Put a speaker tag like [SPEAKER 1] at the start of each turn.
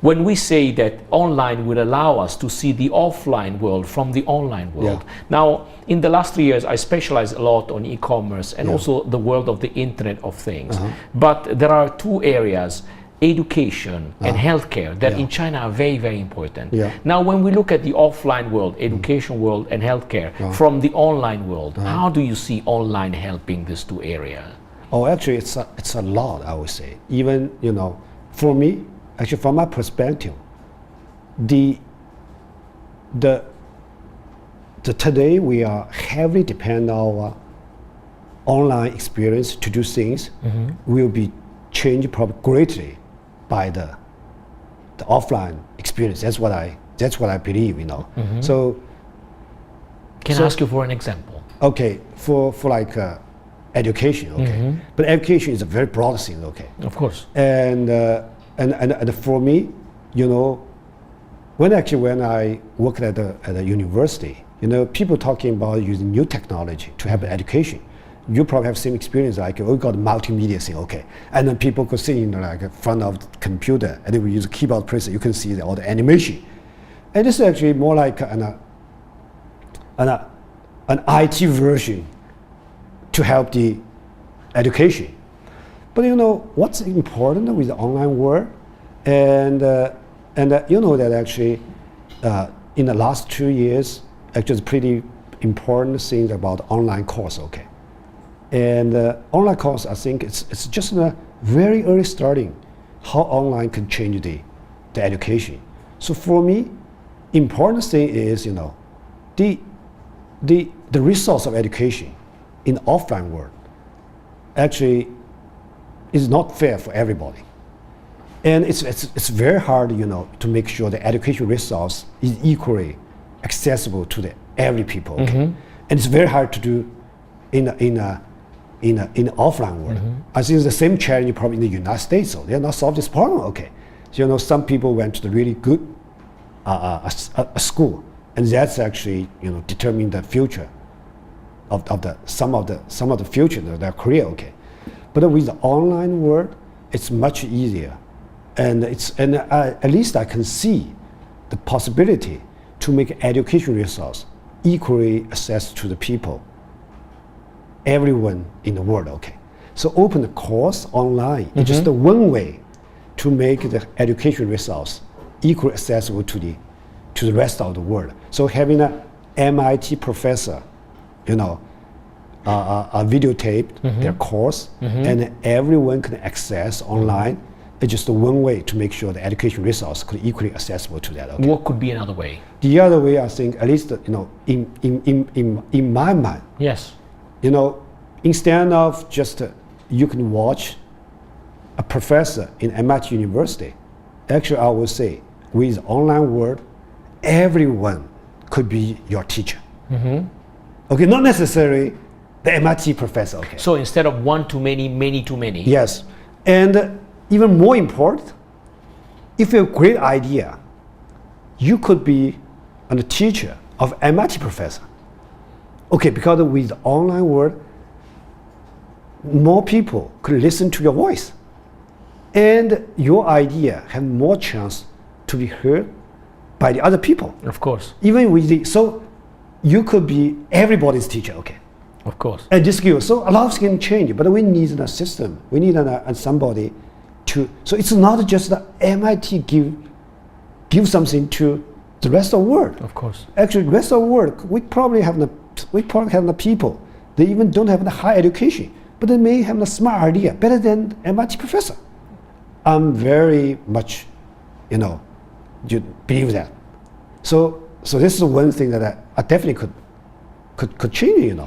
[SPEAKER 1] when we say that online will allow us to see the offline world from the online world. Now, in the last 3 years, I specialize a lot on e-commerce and also the world of the Internet of Things. But there are two areas, education and healthcare, that in China are very, very important. Now, when we look at the offline world, education world and healthcare from the online world, how do you see online helping these two areas?
[SPEAKER 2] Oh, actually, it's a lot, I would say. Even, for me, actually, from my perspective, today we are heavily depend on our online experience to do things will be changed probably greatly by the offline experience. That's what I believe, So
[SPEAKER 1] can I ask you for an example?
[SPEAKER 2] Okay, for like education, okay. But education is a very broad thing, okay.
[SPEAKER 1] Of course.
[SPEAKER 2] And for me, when I worked at a university, people talking about using new technology to help education. You probably have same experience, like we got multimedia thing, okay. And then people could sit in like in front of the computer and they will use a keyboard press, you can see all the animation. And this is actually more like an IT version to help the education. But what's important with the online world, and that actually in the last 2 years, actually it's pretty important thing about online course, okay. And online course, I think it's just a very early starting how online can change the education. So for me, important thing is the resource of education in the offline world actually is not fair for everybody. And it's very hard, to make sure the education resource is equally accessible to every people. Okay? And it's very hard to do in the offline world. I think it's the same challenge probably in the United States. So they are not solved this problem. Okay, so, some people went to the really good a school, and that's actually determine the future of some of the future of their career. Okay, but with the online world, it's much easier, and at least I can see the possibility to make education resource equally access to the people, everyone in the world. Okay, so open the course online is just the one way to make the education resource equally accessible to the rest of the world. So having a MIT professor, videotape their course, and everyone can access online. It's just one way to make sure the education resource could equally accessible to that. Okay?
[SPEAKER 1] What could be another way?
[SPEAKER 2] The other way, I think, at least in my mind,
[SPEAKER 1] yes,
[SPEAKER 2] instead of just you can watch a professor in MIT University, actually I would say with online world, everyone could be your teacher. Okay, not necessarily the MIT professor. Okay.
[SPEAKER 1] So instead of one to many, many to many.
[SPEAKER 2] Yes, and even more important, if you have a great idea, you could be a teacher of MIT professor. Okay, because with the online world, more people could listen to your voice, and your idea have more chance to be heard by the other people.
[SPEAKER 1] Of course.
[SPEAKER 2] Even with so you could be everybody's teacher. Okay.
[SPEAKER 1] Of course.
[SPEAKER 2] And this skill. So a lot of things can change, but we need a system. We need somebody to. So it's not just the MIT give something to the rest of the world.
[SPEAKER 1] Of course.
[SPEAKER 2] Actually, the rest of the world, we probably have the people. They even don't have the high education, but they may have the smart idea better than MIT professor. I'm very much, you believe that. So this is one thing that I definitely could change.